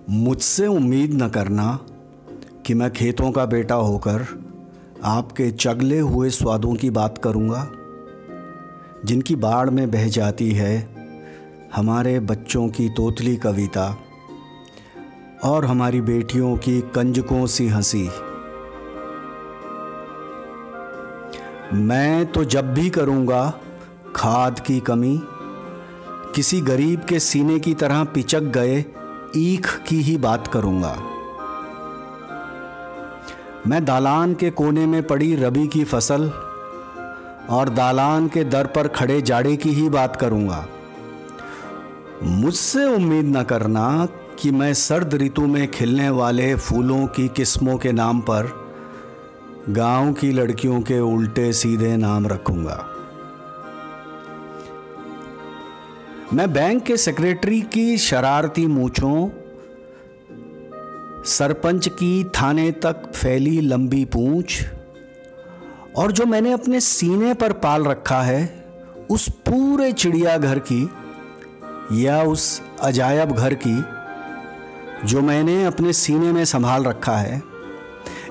मुझसे उम्मीद न करना कि मैं खेतों का बेटा होकर आपके चगले हुए स्वादों की बात करूँगा, जिनकी बाढ़ में बह जाती है हमारे बच्चों की तोतली कविता और हमारी बेटियों की कंजकों सी हंसी। मैं तो जब भी करूँगा खाद की कमी, किसी गरीब के सीने की तरह पिचक गए ईख की ही बात करूँगा। मैं दालान के कोने में पड़ी रबी की फसल और दालान के दर पर खड़े जाड़े की ही बात करूँगा। मुझसे उम्मीद न करना कि मैं सर्द ऋतु में खिलने वाले फूलों की किस्मों के नाम पर गांव की लड़कियों के उल्टे सीधे नाम रखूँगा। मैं बैंक के सेक्रेटरी की शरारती मूंछों, सरपंच की थाने तक फैली लंबी पूंछ और जो मैंने अपने सीने पर पाल रखा है उस पूरे चिड़ियाघर की या उस अजायब घर की जो मैंने अपने सीने में संभाल रखा है,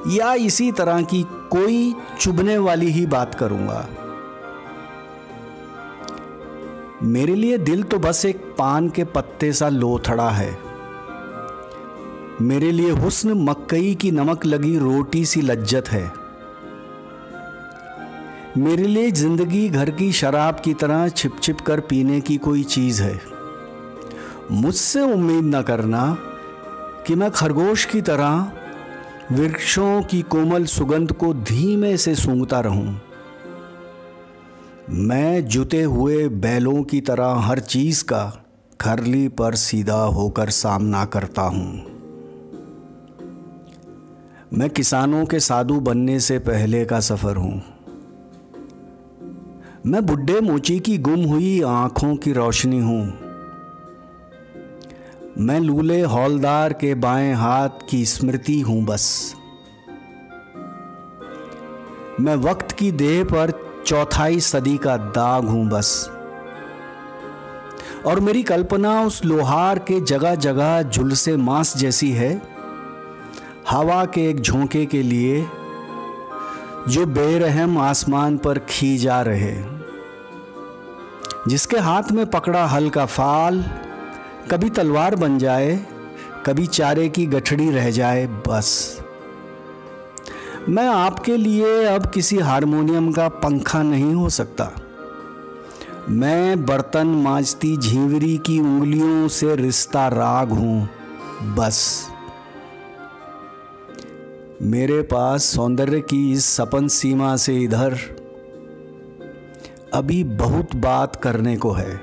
या इसी तरह की कोई चुभने वाली ही बात करूंगा। मेरे लिए दिल तो बस एक पान के पत्ते सा लोथड़ा है। मेरे लिए हुस्न मक्कई की नमक लगी रोटी सी लज्जत है। मेरे लिए जिंदगी घर की शराब की तरह छिप छिप कर पीने की कोई चीज है। मुझसे उम्मीद न करना कि मैं खरगोश की तरह वृक्षों की कोमल सुगंध को धीमे से सूंघता रहूं। मैं जुते हुए बैलों की तरह हर चीज का खरली पर सीधा होकर सामना करता हूं। मैं किसानों के साधु बनने से पहले का सफर हूं। मैं बुड्ढे मोची की गुम हुई आंखों की रोशनी हूं। मैं लूले हौलदार के बाएं हाथ की स्मृति हूं बस। मैं वक्त की देह पर चौथाई सदी का दाग हूं बस। और मेरी कल्पना उस लोहार के जगह जगह झुलसे मांस जैसी है, हवा के एक झोंके के लिए जो बेरहम आसमान पर खी जा रहे, जिसके हाथ में पकड़ा हल का फाल कभी तलवार बन जाए, कभी चारे की गठड़ी रह जाए बस। मैं आपके लिए अब किसी हारमोनियम का पंखा नहीं हो सकता। मैं बर्तन मांजती झींवरी की उंगलियों से रिश्ता राग हूं बस। मेरे पास सौंदर्य की इस सपन सीमा से इधर अभी बहुत बात करने को है।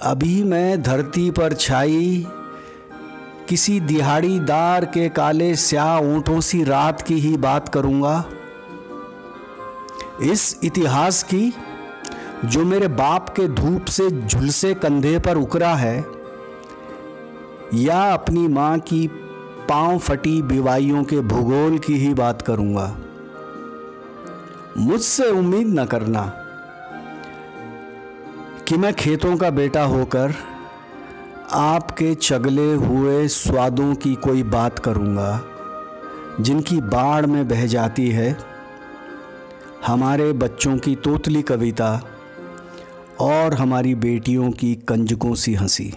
अभी मैं धरती पर छाई किसी दिहाड़ीदार के काले स्याह ऊंटों सी रात की ही बात करूंगा। इस इतिहास की जो मेरे बाप के धूप से झुलसे कंधे पर उकरा है, या अपनी मां की पांव फटी बिवाइयों के भूगोल की ही बात करूंगा। मुझसे उम्मीद न करना कि मैं खेतों का बेटा होकर आपके चगले हुए स्वादों की कोई बात करूंगा, जिनकी बाढ़ में बह जाती है हमारे बच्चों की तोतली कविता और हमारी बेटियों की कंजकों सी हंसी।